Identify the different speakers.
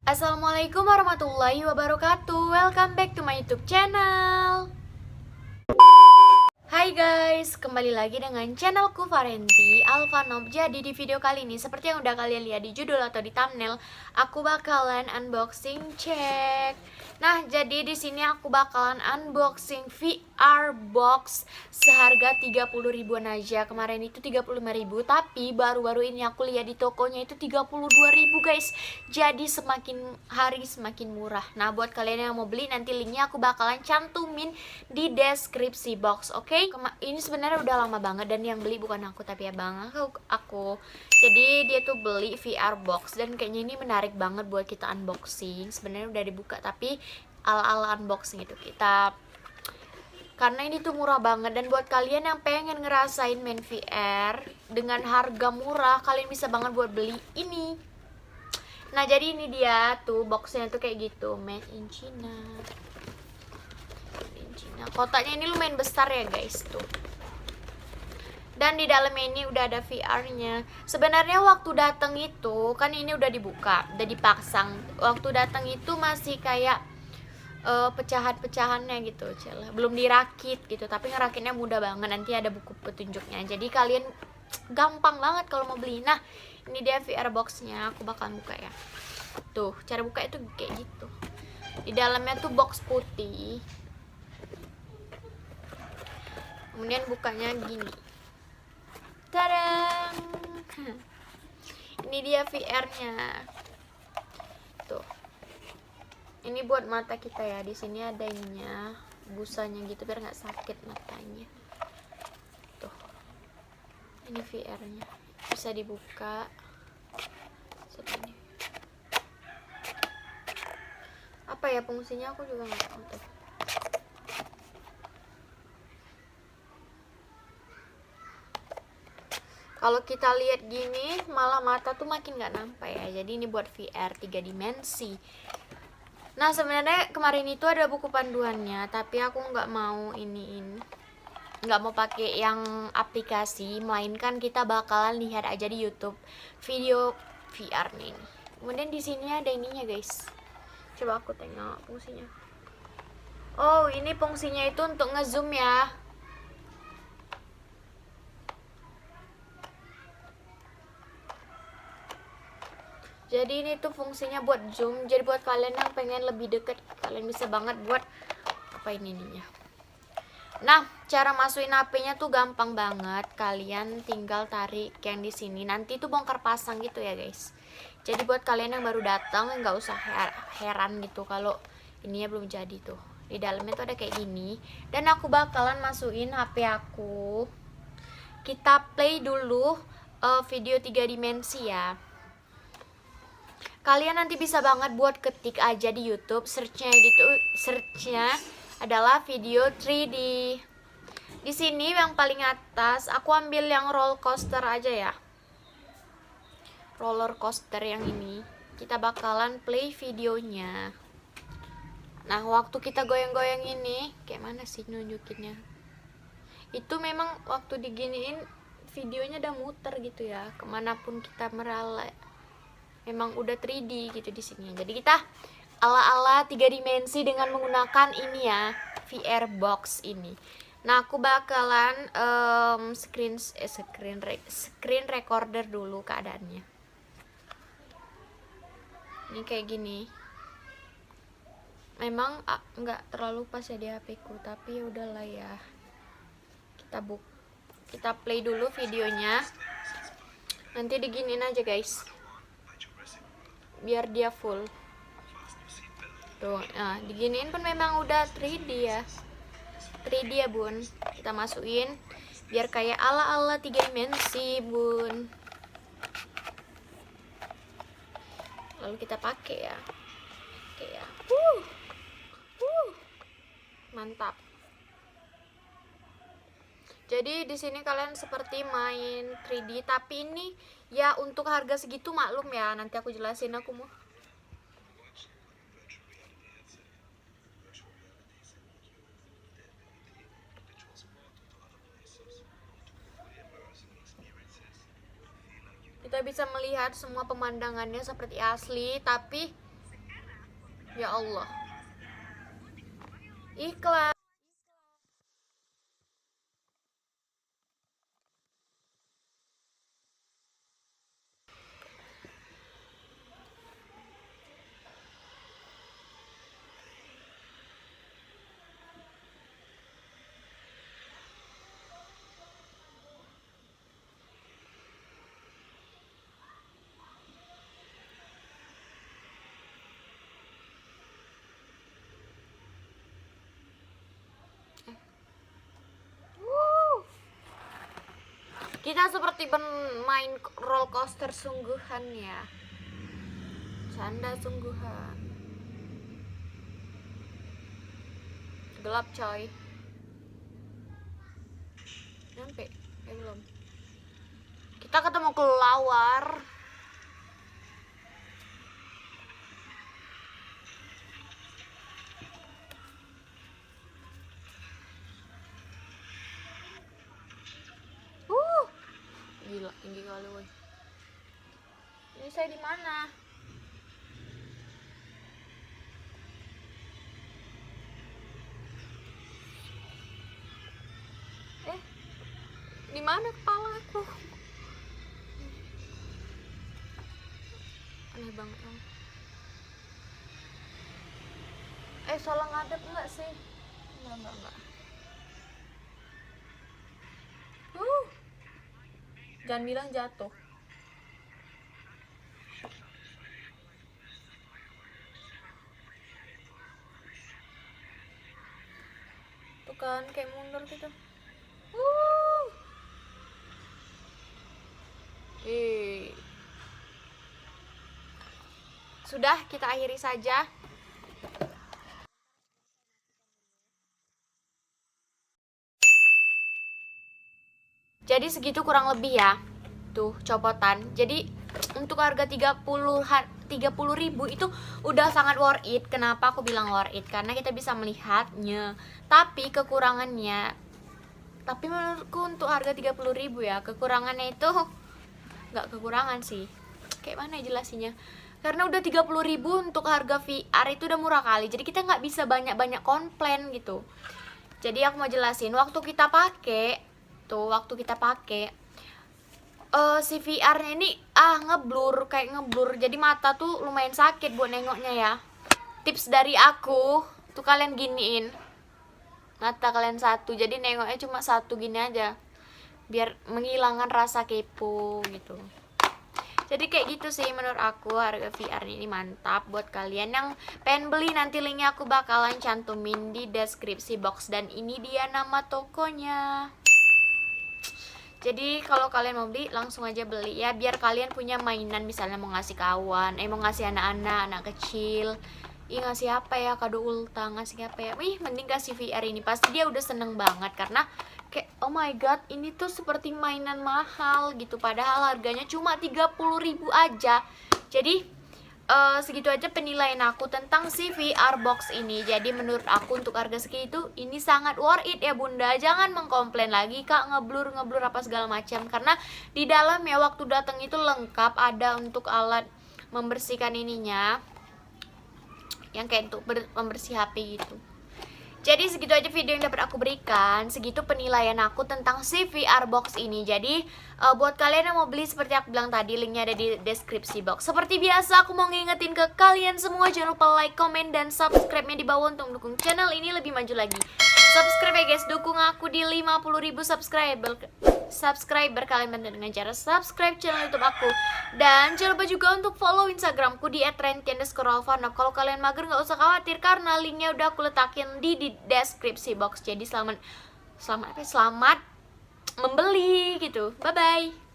Speaker 1: Assalamualaikum warahmatullahi wabarakatuh. Welcome back to my YouTube channel. Hai guys, kembali lagi dengan channelku Farenti Alfanob. Jadi di video kali ini, seperti yang udah kalian lihat di judul atau di thumbnail, aku bakalan unboxing cek. Nah, jadi di sini aku bakalan unboxing VR box seharga 30 ribuan aja. Kemarin itu 35 ribu, tapi baru-baru ini aku lihat di tokonya itu 32 ribu guys. Jadi semakin hari semakin murah. Nah, buat kalian yang mau beli, nanti linknya aku bakalan cantumin di deskripsi box, oke? Ini sebenarnya udah lama banget, dan yang beli bukan aku tapi abang aku. Jadi dia tuh beli VR box, dan kayaknya ini menarik banget buat kita unboxing. Sebenarnya udah dibuka, tapi ala-ala unboxing itu kita, karena ini tuh murah banget. Dan buat kalian yang pengen ngerasain main VR dengan harga murah, kalian bisa banget buat beli ini. Nah, jadi ini dia tuh boxnya tuh kayak gitu, made in China. Nah, kotaknya ini lumayan besar ya guys tuh. Dan di dalamnya ini udah ada VR-nya. Sebenarnya waktu datang itu kan ini udah dibuka, udah dipasang. Waktu datang itu masih kayak pecahan-pecahannya gitu, celah. Belum dirakit gitu, tapi ngerakitnya mudah banget. Nanti ada buku petunjuknya. Jadi kalian gampang banget kalau mau beli. Nah, ini dia VR box-nya. Aku bakalan buka ya. Tuh, cara buka itu kayak gitu. Di dalamnya tuh box putih. Kemudian bukanya gini. Tadang. Ini dia VR-nya. Tuh. Ini buat mata kita ya. Di sini ada ininya, busanya gitu biar nggak sakit matanya. Tuh. Ini VR-nya. Bisa dibuka. Seperti ini. Apa ya fungsinya aku juga nggak tahu tuh. Kalau kita lihat gini, malah mata tuh makin nggak nampak ya. Jadi ini buat VR 3 dimensi. Nah, sebenarnya kemarin itu ada buku panduannya, tapi aku nggak mau nggak mau pakai yang aplikasi, melainkan kita bakalan lihat aja di YouTube video VR nih. Kemudian di sini ada ininya guys. Coba aku tengok fungsinya. Oh, ini fungsinya itu untuk ngezoom ya. Jadi ini tuh fungsinya buat zoom. Jadi buat kalian yang pengen lebih deket, kalian bisa banget buat apa ininya. Nah, cara masukin HP-nya tuh gampang banget. Kalian tinggal tarik yang di sini. Nanti tuh bongkar pasang gitu ya, guys. Jadi buat kalian yang baru datang nggak usah heran gitu kalau ininya belum jadi tuh. Di dalamnya tuh ada kayak gini. Dan aku bakalan masukin HP aku. Kita play dulu video 3 dimensi ya. Kalian nanti bisa banget buat ketik aja di YouTube, searchnya gitu, searchnya adalah video 3D. Di sini yang paling atas, aku ambil yang roller coaster aja ya. Roller coaster yang ini, kita bakalan play videonya. Nah, waktu kita goyang-goyang ini, kayak mana sih nunjukinnya? Itu memang waktu diginiin, videonya udah muter gitu ya, kemanapun kita meralai. Memang udah 3D gitu di sini. Jadi kita ala-ala 3 dimensi dengan menggunakan ini ya, VR box ini. Nah, aku bakalan screen recorder dulu keadaannya. Ini kayak gini. Memang nggak terlalu pas ya di HP ku, tapi udahlah ya. Kita play dulu videonya. Nanti diginiin aja guys, biar dia full tuh. Nah, diginiin pun memang udah 3D ya, 3D ya bun. Kita masukin biar kayak ala-ala 3 dimensi bun. Lalu kita pakai ya, mantap. Jadi di sini kalian seperti main 3D, tapi ini ya untuk harga segitu maklum ya. Nanti aku jelasin aku mau. Kita bisa melihat semua pemandangannya seperti asli, tapi Ya Allah. Iklan. Kita seperti bermain roller coaster sungguhan ya. Canda sungguhan. Gelap coy. Nyampe? Belum. Kita ketemu kelelawar. Gila, tinggi kali woy. Ini saya di mana? Di mana kepala aku? Aneh banget dong. Salah ngadep enggak sih? Enggak. Jangan bilang jatuh. Tuh kan, kayak mundur gitu. Sudah, kita akhiri saja. Jadi segitu kurang lebih ya. Tuh, copotan. Jadi untuk harga 30.000 itu udah sangat worth it. Kenapa aku bilang worth it? Karena kita bisa melihatnya. Tapi kekurangannya, tapi menurutku untuk harga 30.000 ya, kekurangannya itu nggak kekurangan sih. Kayak mana jelasinnya? Karena udah 30.000 untuk harga VR itu udah murah kali. Jadi kita nggak bisa banyak-banyak komplain gitu. Jadi aku mau jelasin, waktu kita pakai si VR-nya ini ngeblur, kayak ngeblur. Jadi mata tuh lumayan sakit buat nengoknya ya. Tips dari aku tuh, kalian giniin mata kalian satu, jadi nengoknya cuma satu gini aja, biar menghilangkan rasa kepo gitu. Jadi kayak gitu sih menurut aku, harga VR ini mantap. Buat kalian yang pengen beli, nanti linknya aku bakalan cantumin di deskripsi box. Dan ini dia nama tokonya. Jadi kalau kalian mau beli, langsung aja beli ya, biar kalian punya mainan. Misalnya mau ngasih kawan, mau ngasih anak-anak, anak kecil. Ngasih apa ya, kado ultah, ngasih apa ya, mending kasih VR ini. Pasti dia udah seneng banget, karena kayak oh my god, ini tuh seperti mainan mahal gitu, padahal harganya cuma 30.000 aja. Jadi segitu aja penilaian aku tentang si VR box ini. Jadi menurut aku untuk harga segitu ini sangat worth it ya bunda. Jangan mengkomplain lagi kak ngeblur apa segala macam, karena di dalam ya waktu datang itu lengkap, ada untuk alat membersihkan ininya, yang kayak untuk membersih HP gitu. Jadi segitu aja video yang dapat aku berikan, segitu penilaian aku tentang si VR box ini. Jadi buat kalian yang mau beli, seperti aku bilang tadi, linknya ada di deskripsi box. Seperti biasa aku mau ngingetin ke kalian semua, jangan lupa like, comment, dan subscribe-nya di bawah untuk mendukung channel ini lebih maju lagi. Subscribe ya guys, dukung aku di 50.000 subscriber. Kalian bantu dengan cara subscribe channel YouTube aku. Dan jangan lupa juga untuk follow Instagramku di @renti_alfa. Kalau kalian mager nggak usah khawatir, karena linknya udah aku letakin di deskripsi box. Jadi selamat membeli gitu. Bye bye.